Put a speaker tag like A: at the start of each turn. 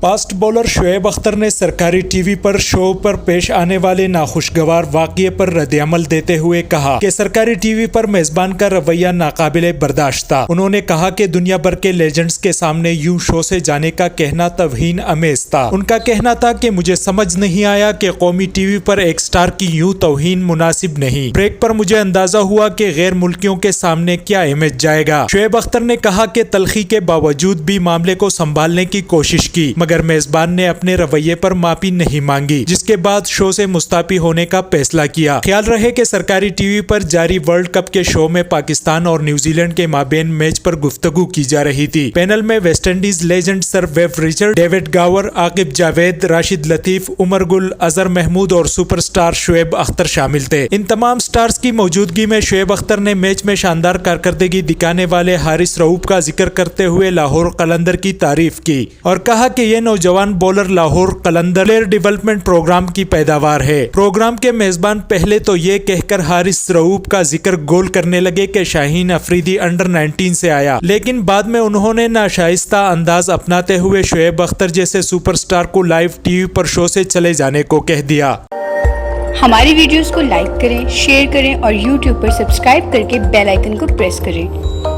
A: Fast bowler Shoaib Akhtar ने सरकारी TV पर शो पर पेश आने वाले नाखुशगवार वाकये पर रद्द-ए-अमल देते हुए कहा कि सरकारी टीवी पर मेजबान का रवैया नाकाबिले बर्दाश्त था। उन्होंने कहा कि दुनिया भर के लेजेंड्स के सामने यूं शो से जाने का कहना तौहीन अमेज था। उनका कहना था कि मुझे समझ नहीं आया कि कौमी टीवी पर एक स्टार की यूं तौहीन मुनासिब नहीं। ब्रेक पर मुझे अंदाजा हुआ कि गैर मुल्कियों के सामने क्या इमेज जाएगा। शोएब अख्तर ने कहा कि तलखी के बावजूद भी मामले को संभालने की कोशिश की, मगर मेजबान ने अपने रवैये पर माफी नहीं मांगी, जिसके बाद शो से मुस्ताफी होने का फैसला किया। ख्याल रहे कि सरकारी टीवी पर जारी वर्ल्ड कप के शो में पाकिस्तान और न्यूजीलैंड के माबेन मैच पर गुफ्तगू की जा रही थी। पैनल में West Indies legend sir Viv Richard, David Gower, Aaqib Javed, Rashid Latif, Umar Gul, Azhar Mahmood और सुपरस्टार शोएब अख्तर शामिल थे। इन तमाम स्टार्स की मौजूदगी में शोएब अख्तर ने मैच में शानदार कारकर्दगी दिखाने वाले हारिस रऊफ का जिक्र करते हुए लाहौर कलंदर की तारीफ की और कहा कि ये नौजवान बॉलर लाहौर कलंदर प्लेयर डेवलपमेंट प्रोग्राम की पैदावार है। प्रोग्राम के मेजबान पहले तो ये कहकर हारिस रऊफ का जिक्र गोल करने लगे कि शाहीन अफरीदी अंडर 19 से आया, लेकिन बाद में उन्होंने नाशाइस्ता अंदाज अपनाते हुए शोएब अख्तर जैसे सुपरस्टार को लाइव टीवी पर शो से चले जाने को कह दिया।
B: हमारी वीडियोस को लाइक करें, शेयर करें और YouTube पर सब्सक्राइब करके बेल आइकन को प्रेस करें।